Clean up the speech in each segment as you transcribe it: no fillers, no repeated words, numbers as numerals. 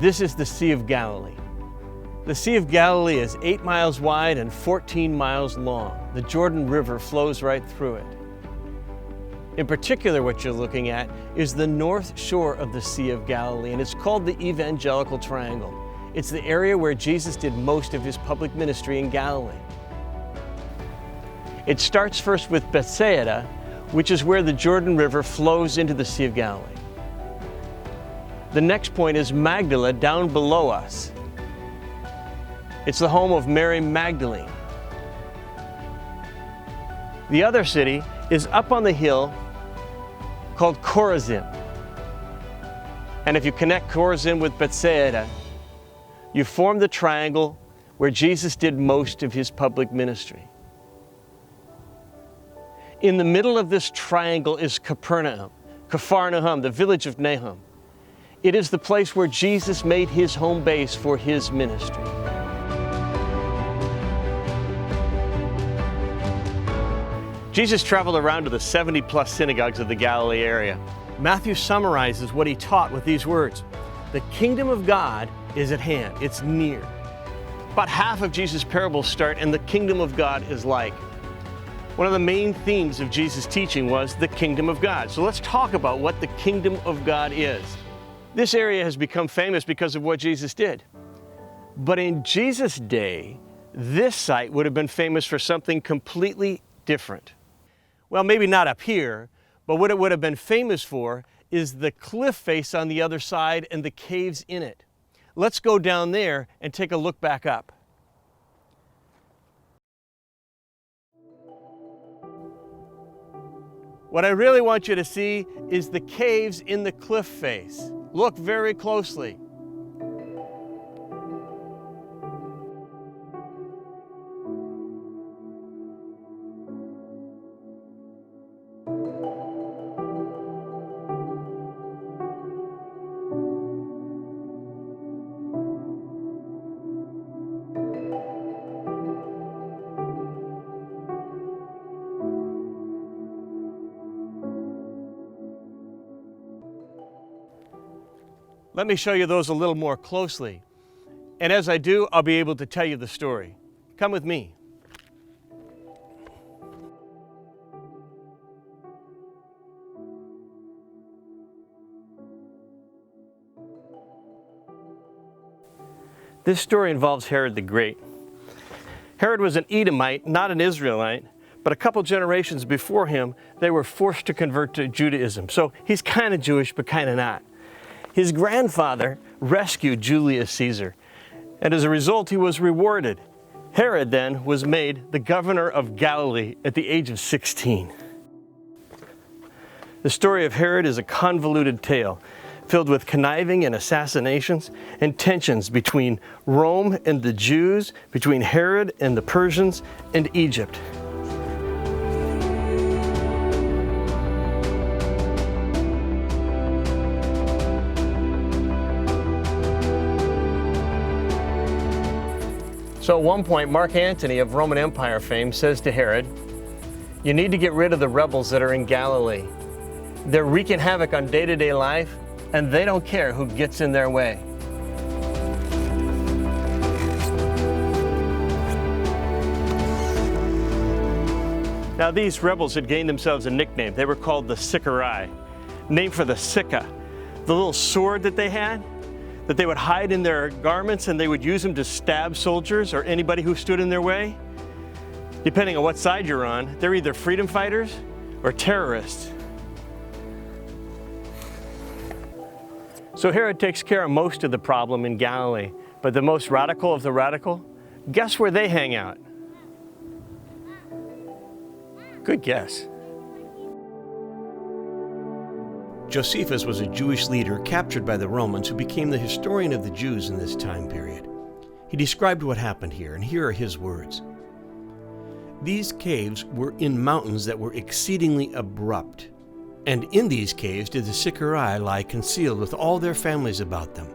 This is the Sea of Galilee. The Sea of Galilee is 8 miles wide and 14 miles long. The Jordan River flows right through it. In particular, what you're looking at is the north shore of the Sea of Galilee, and it's called the Evangelical Triangle. It's the area where Jesus did most of his public ministry in Galilee. It starts first with Bethsaida, which is where the Jordan River flows into the Sea of Galilee. The next point is Magdala, down below us. It's the home of Mary Magdalene. The other city is up on the hill called Chorazin. And if you connect Chorazin with Bethsaida, you form the triangle where Jesus did most of his public ministry. In the middle of this triangle is Capernaum, the village of Nahum. It is the place where Jesus made his home base for his ministry. Jesus traveled around to the 70-plus synagogues of the Galilee area. Matthew summarizes what he taught with these words: "The kingdom of God is at hand, it's near." About half of Jesus' parables start, "and the kingdom of God is like." One of the main themes of Jesus' teaching was the kingdom of God. So let's talk about what the kingdom of God is. This area has become famous because of what Jesus did. But in Jesus' day, this site would have been famous for something completely different. Well, maybe not up here, but what it would have been famous for is the cliff face on the other side and the caves in it. Let's go down there and take a look back up. What I really want you to see is the caves in the cliff face. Look very closely. Let me show you those a little more closely. And as I do, I'll be able to tell you the story. Come with me. This story involves Herod the Great. Herod was an Edomite, not an Israelite, but a couple generations before him, they were forced to convert to Judaism. So he's kind of Jewish, but kind of not. His grandfather rescued Julius Caesar, and as a result, he was rewarded. Herod then was made the governor of Galilee at the age of 16. The story of Herod is a convoluted tale filled with conniving and assassinations and tensions between Rome and the Jews, between Herod and the Persians, and Egypt. So at one point, Mark Antony of Roman Empire fame says to Herod, "You need to get rid of the rebels that are in Galilee. They're wreaking havoc on day-to-day life, and they don't care who gets in their way." Now these rebels had gained themselves a nickname. They were called the Sicarii, named for the Sicca, the little sword that they had, that they would hide in their garments, and they would use them to stab soldiers or anybody who stood in their way. Depending on what side you're on, they're either freedom fighters or terrorists. So Herod takes care of most of the problem in Galilee, but the most radical of the radical, guess where they hang out? Good guess. Josephus was a Jewish leader captured by the Romans who became the historian of the Jews in this time period. He described what happened here, and here are his words. "These caves were in mountains that were exceedingly abrupt, and in these caves did the Sicarii lie concealed with all their families about them.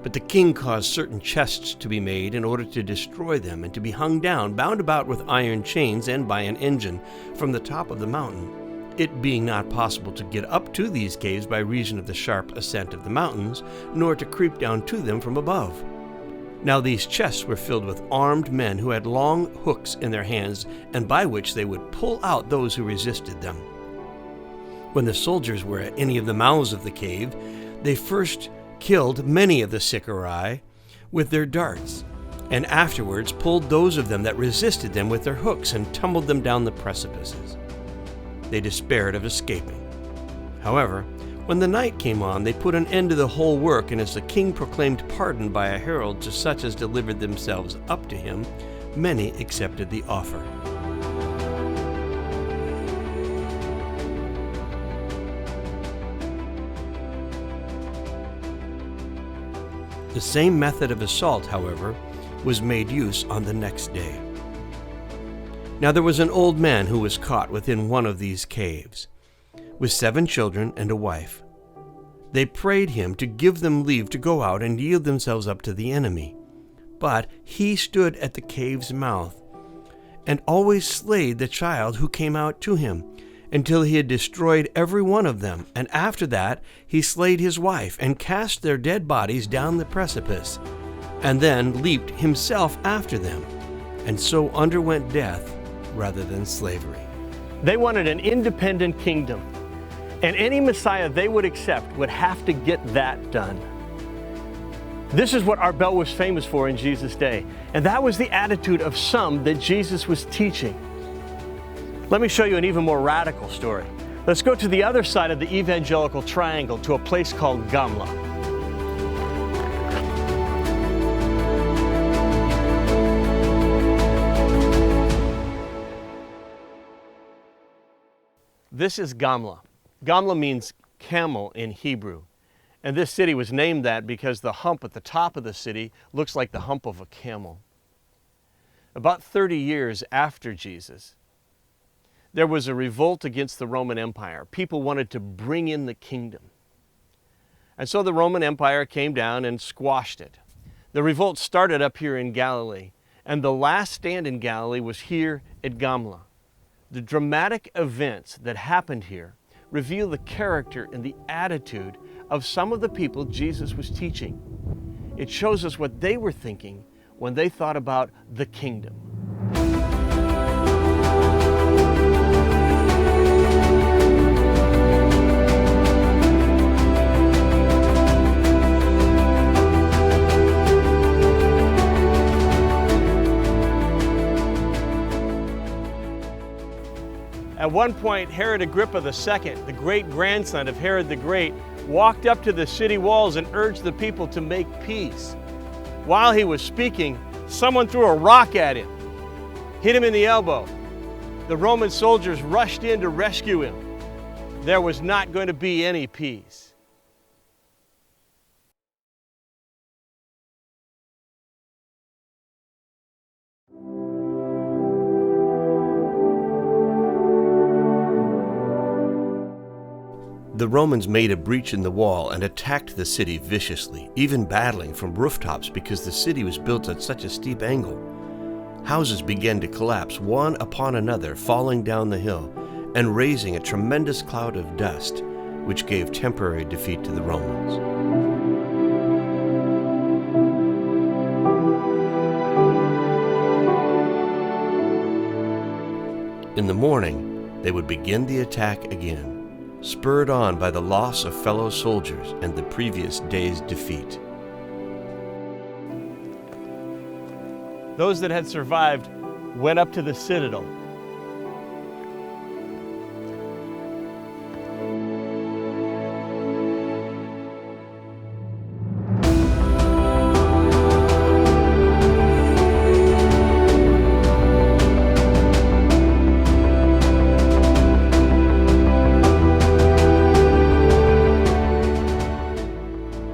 But the king caused certain chests to be made in order to destroy them, and to be hung down, bound about with iron chains and by an engine, from the top of the mountain. it being not possible to get up to these caves by reason of the sharp ascent of the mountains, nor to creep down to them from above. Now these chests were filled with armed men who had long hooks in their hands, and by which they would pull out those who resisted them. When the soldiers were at any of the mouths of the cave, they first killed many of the sicarii with their darts, and afterwards pulled those of them that resisted them with their hooks and tumbled them down the precipices. They despaired of escaping. However, when the night came on, they put an end to the whole work, and as the king proclaimed pardon by a herald to such as delivered themselves up to him, many accepted the offer. The same method of assault, however, was made use on the next day. Now there was an old man who was caught within one of these caves, with 7 children and a wife. They prayed him to give them leave to go out and yield themselves up to the enemy. But he stood at the cave's mouth, and always slayed the child who came out to him, until he had destroyed every one of them. And after that he slayed his wife, and cast their dead bodies down the precipice, and then leaped himself after them, and so underwent death rather than slavery. They wanted an independent kingdom, and any Messiah they would accept would have to get that done. This is what Arbel was famous for in Jesus' day, and that was the attitude of some that Jesus was teaching. Let me show you an even more radical story. Let's go to the other side of the evangelical triangle, to a place called Gamla. This is Gamla. Gamla means camel in Hebrew. And this city was named that because the hump at the top of the city looks like the hump of a camel. About 30 years after Jesus, there was a revolt against the Roman Empire. People wanted to bring in the kingdom. And so the Roman Empire came down and squashed it. The revolt started up here in Galilee, and the last stand in Galilee was here at Gamla. The dramatic events that happened here reveal the character and the attitude of some of the people Jesus was teaching. It shows us what they were thinking when they thought about the kingdom. At one point, Herod Agrippa II, the great-grandson of Herod the Great, walked up to the city walls and urged the people to make peace. While he was speaking, someone threw a rock at him, hit him in the elbow. The Roman soldiers rushed in to rescue him. There was not going to be any peace. The Romans made a breach in the wall and attacked the city viciously, even battling from rooftops because the city was built at such a steep angle. Houses began to collapse one upon another, falling down the hill and raising a tremendous cloud of dust, which gave temporary defeat to the Romans. In the morning, they would begin the attack again, spurred on by the loss of fellow soldiers and the previous day's defeat. Those that had survived went up to the citadel.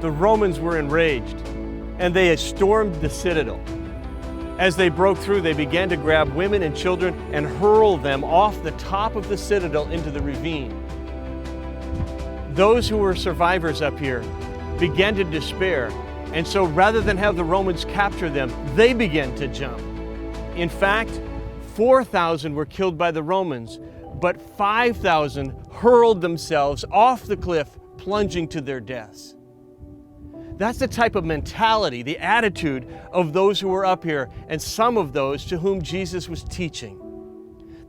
The Romans were enraged, and they had stormed the citadel. As they broke through, they began to grab women and children and hurl them off the top of the citadel into the ravine. Those who were survivors up here began to despair, and so rather than have the Romans capture them, they began to jump. In fact, 4,000 were killed by the Romans, but 5,000 hurled themselves off the cliff, plunging to their deaths. That's the type of mentality, the attitude of those who were up here, and some of those to whom Jesus was teaching.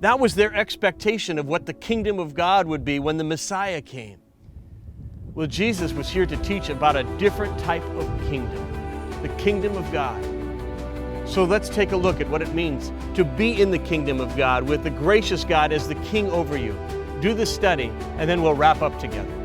That was their expectation of what the kingdom of God would be when the Messiah came. Well, Jesus was here to teach about a different type of kingdom, the kingdom of God. So let's take a look at what it means to be in the kingdom of God with the gracious God as the king over you. Do the study, and then we'll wrap up together.